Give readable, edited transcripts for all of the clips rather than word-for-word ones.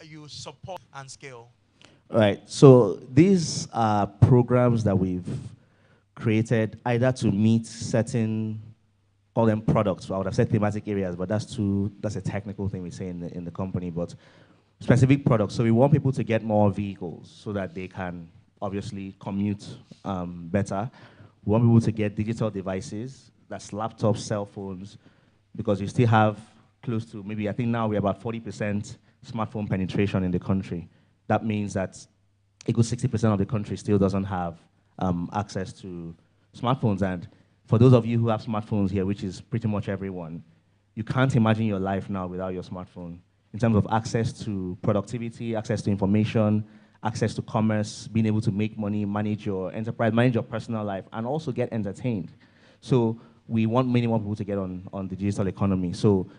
you support and scale? Right. So these are programs that we've created either to meet certain, call them products. I would have said thematic areas, but that's a technical thing we say in the company. But specific products. So we want people to get more vehicles so that they can obviously commute better. We want people to get digital devices, that's laptops, cell phones, because you still have close to maybe, I think now we're about 40% smartphone penetration in the country. That means that a good 60% of the country still doesn't have access to smartphones. And for those of you who have smartphones here, which is pretty much everyone, you can't imagine your life now without your smartphone in terms of access to productivity, access to information, access to commerce, being able to make money, manage your enterprise, manage your personal life, and also get entertained. So we want many more people to get on the digital economy. So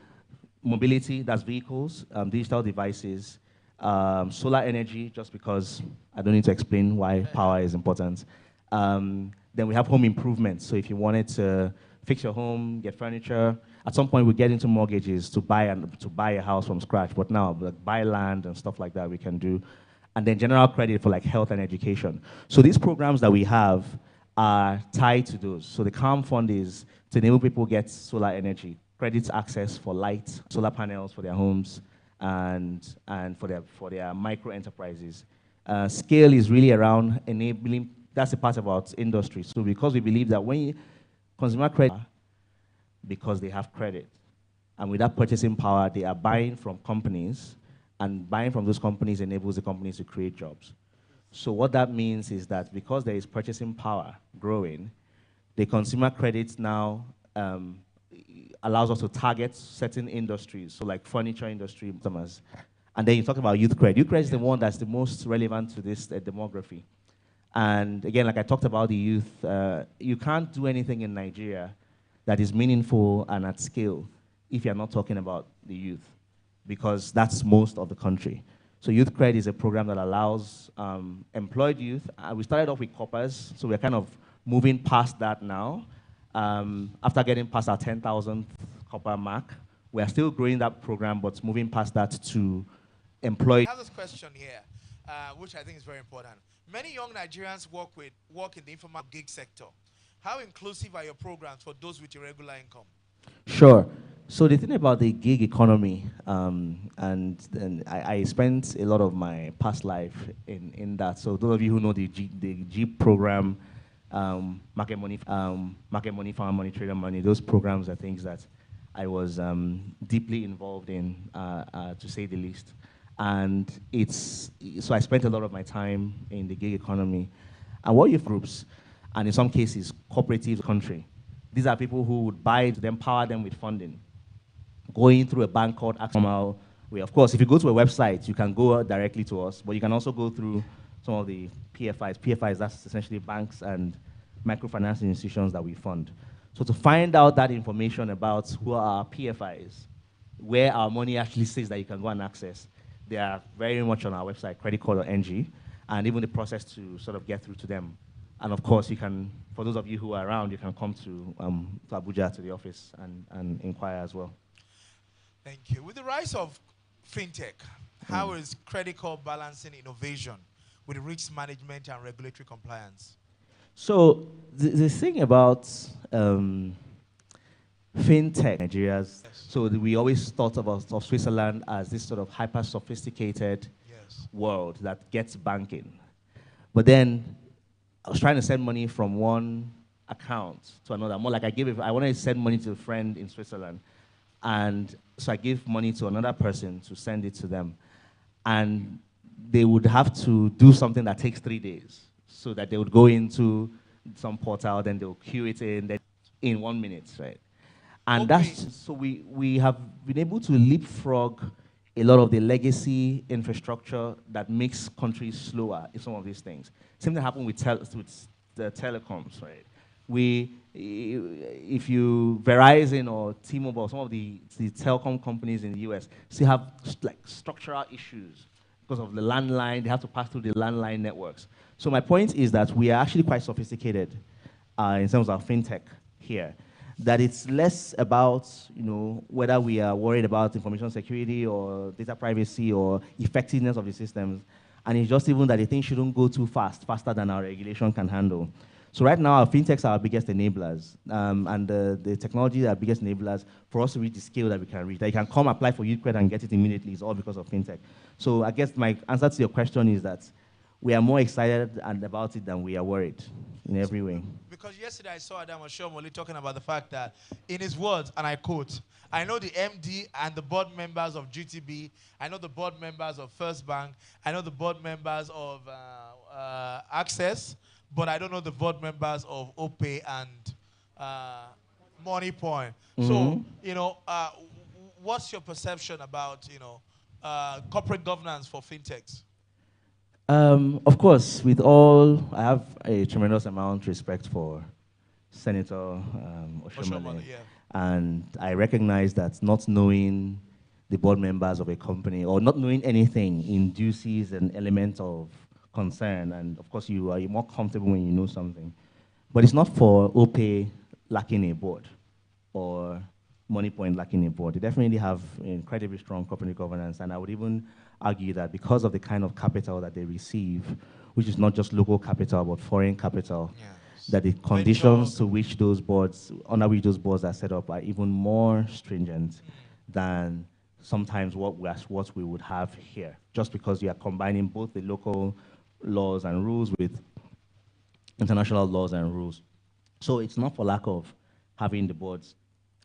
mobility, that's vehicles, digital devices, solar energy, just because I don't need to explain why power is important. Then we have home improvements. So if you wanted to fix your home, get furniture, at some point we get into mortgages to buy a house from scratch. But now, like buy land and stuff like that, we can do. And then general credit for like health and education. So these programs that we have are tied to those. So the Calm Fund is to enable people get solar energy, credit access for light, solar panels for their homes, and for their micro enterprises. Scale is really around enabling. That's a part about industry. So because we believe that when consumer credit, because they have credit, and with that purchasing power, they are buying from companies, and buying from those companies enables the companies to create jobs. So what that means is that because there is purchasing power growing, the consumer credit now allows us to target certain industries, so like furniture industry customers. And then you talk about youth credit. Youth credit is the one that's the most relevant to this demography. And again, like I talked about the youth, you can't do anything in Nigeria that is meaningful and at scale if you're not talking about the youth, because that's most of the country. So Youth Credit is a program that allows employed youth. We started off with coppers, so we're kind of moving past that now. After getting past our 10,000 copper mark, we're still growing that program, but moving past that to employed. I have this question here, which I think is very important. Many young Nigerians work in the informal gig sector. How inclusive are your programs for those with irregular income? Sure. So the thing about the gig economy, and I spent a lot of my past life in that. So those of you who know the G program, market money, farmer money, trader money, those programs are things that I was deeply involved in, to say the least. And so I spent a lot of my time in the gig economy. And what youth groups, and in some cases, cooperatives country, these are people who would buy to empower them with funding, going through a bank called Axomal way. Of course, if you go to a website, you can go directly to us, but you can also go through some of the PFIs. PFIs, that's essentially banks and microfinancing institutions that we fund. So to find out that information about who are our PFIs, where our money actually says that you can go and access, they are very much on our website, Credicorp.ng, and even the process to sort of get through to them. And of course, you can, for those of you who are around, you can come to Abuja, to the office, and inquire as well. Thank you. With the rise of fintech, how is Credicorp balancing innovation with risk management and regulatory compliance? So the thing about fintech, Nigeria's, yes. So we always thought of Switzerland as this sort of hyper sophisticated world that gets banking. But then I was trying to send money from one account to another. More like I wanted to send money to a friend in Switzerland. And so I gave money to another person to send it to them. And they would have to do something that takes 3 days. So that they would go into some portal, then they'll queue it in 1 minute, right? And so we have been able to leapfrog a lot of the legacy infrastructure that makes countries slower in some of these things. Same thing happened with the telecoms, right? If you Verizon or T-Mobile, some of the telecom companies in the US still have like structural issues because of the landline. They have to pass through the landline networks. So my point is that we are actually quite sophisticated in terms of fintech here. that it's less about, whether we are worried about information security or data privacy or effectiveness of the systems, and it's just even that the thing shouldn't go too fast, faster than our regulation can handle. So right now, our fintechs are our biggest enablers, and the technology are our biggest enablers for us to reach the scale that we can reach. That you can come apply for youth credit and get it immediately. It's all because of fintech. So I guess my answer to your question is that we are more excited about it than we are worried in every way. Because yesterday I saw Adam Oshomole talking about the fact that, in his words, and I quote, "I know the MD and the board members of GTB, I know the board members of First Bank, I know the board members of Access, but I don't know the board members of OPay and MoneyPoint." So, what's your perception about, corporate governance for fintechs? Of course, I have a tremendous amount of respect for Senator Oshomole, yeah. And I recognize that not knowing the board members of a company or not knowing anything induces an element of concern. And of course, you're more comfortable when you know something. But it's not for OPay lacking a board or MoneyPoint lacking a board. They definitely have incredibly strong company governance, and I would even argue that because of the kind of capital that they receive, which is not just local capital but foreign capital, yes, that the conditions to which those boards, under which those boards are set up, are even more stringent than sometimes what we would have here. Just because you are combining both the local laws and rules with international laws and rules, so it's not for lack of having the boards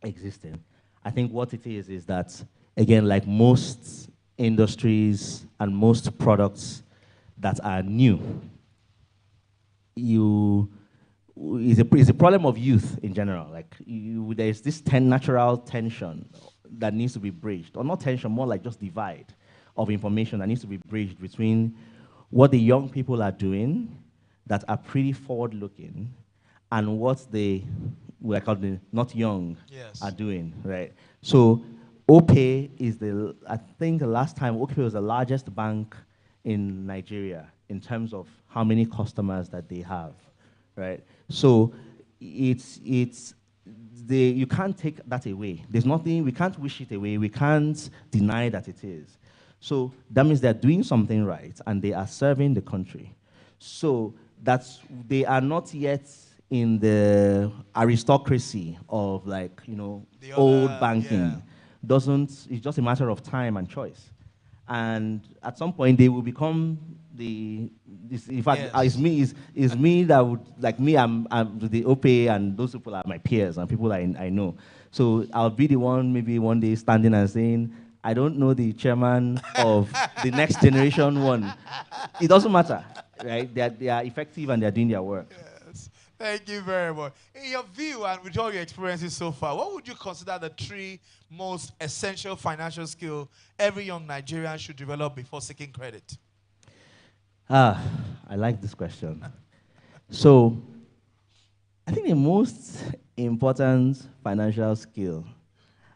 existing. I think what it is that, again, like most industries and most products that are new, it's a problem of youth in general. Like there's this natural tension that needs to be bridged, or not tension, more like just divide of information that needs to be bridged between what the young people are doing that are pretty forward-looking and what we're called the not young, yes, are doing, right? So OPay is I think the last time OPay was the largest bank in Nigeria in terms of how many customers that they have, right? So you can't take that away. There's nothing, we can't wish it away, we can't deny that it is. So that means they're doing something right and they are serving the country. So they are not yet in the aristocracy of old banking. Yeah. It's just a matter of time and choice. And at some point they will become in fact, yes, it's me that would, like me, I'm the OPay, and those people are my peers and people I know. So I'll be the one maybe one day standing and saying, I don't know the chairman of the next generation one. It doesn't matter, right? They are effective and they're doing their work. Yes. Thank you very much. In your view and with all your experiences so far, what would you consider the 3 most essential financial skills every young Nigerian should develop before seeking credit? I like this question. So I think the most important financial skill,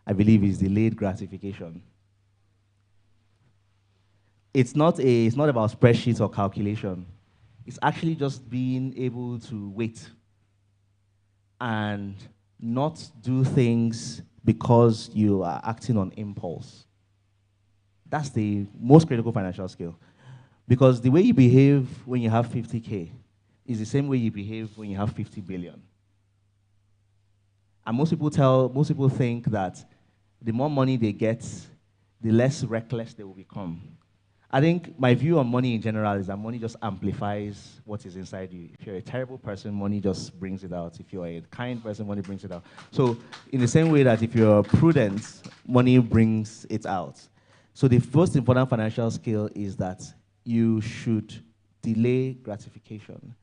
I believe, is delayed gratification. It's not about spreadsheets or calculation. It's actually just being able to wait and not do things because you are acting on impulse. That's the most critical financial skill. Because the way you behave when you have 50K is the same way you behave when you have 50 billion. And most people think that the more money they get, the less reckless they will become. I think my view on money in general is that money just amplifies what is inside you. If you're a terrible person, money just brings it out. If you're a kind person, money brings it out. So in the same way that if you're prudent, money brings it out. So the most important financial skill is that you should delay gratification.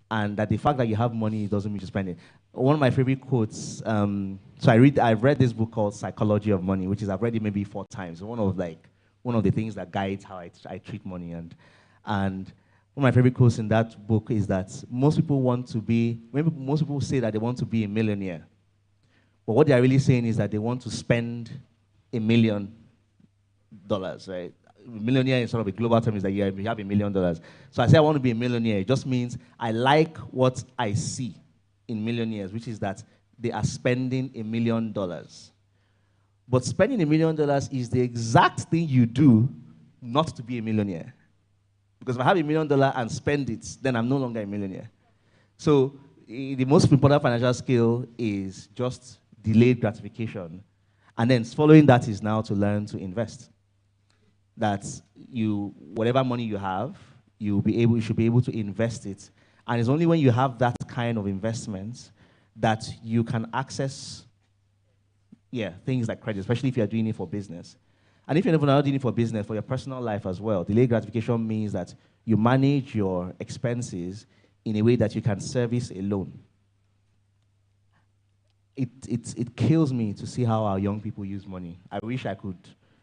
And that the fact that you have money doesn't mean you spend it. One of my favorite quotes, I've read this book called Psychology of Money, which I've read it maybe 4 times. One of the things that guides how I treat money. And one of my favorite quotes in that book is that most people say that they want to be a millionaire. But what they're really saying is that they want to spend $1 million, right? Millionaire is sort of a global term, is that you have $1 million. So I say I want to be a millionaire. It just means I like what I see in millionaires, which is that they are spending $1 million. But spending $1 million is the exact thing you do not to be a millionaire. Because if I have $1 million and spend it, then I'm no longer a millionaire. So the most important financial skill is just delayed gratification. And then following that is now to learn to invest. That whatever money you have, you should be able to invest it. And it's only when you have that kind of investment that you can access things like credit, especially if you're doing it for business. And if you're not doing it for business, for your personal life as well, delayed gratification means that you manage your expenses in a way that you can service a loan. It kills me to see how our young people use money. I wish I could.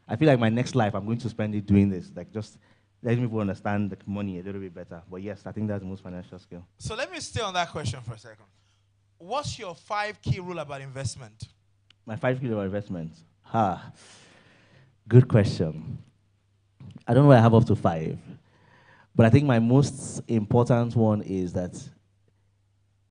I feel like my next life, I'm going to spend it doing this, like just letting people understand the money a little bit better. But yes, I think that's the most financial skill. So let me stay on that question for a second. What's your 5 key rule about investment? My 5 key rule about investment? Good question. I don't know why I have up to 5. But I think my most important one is that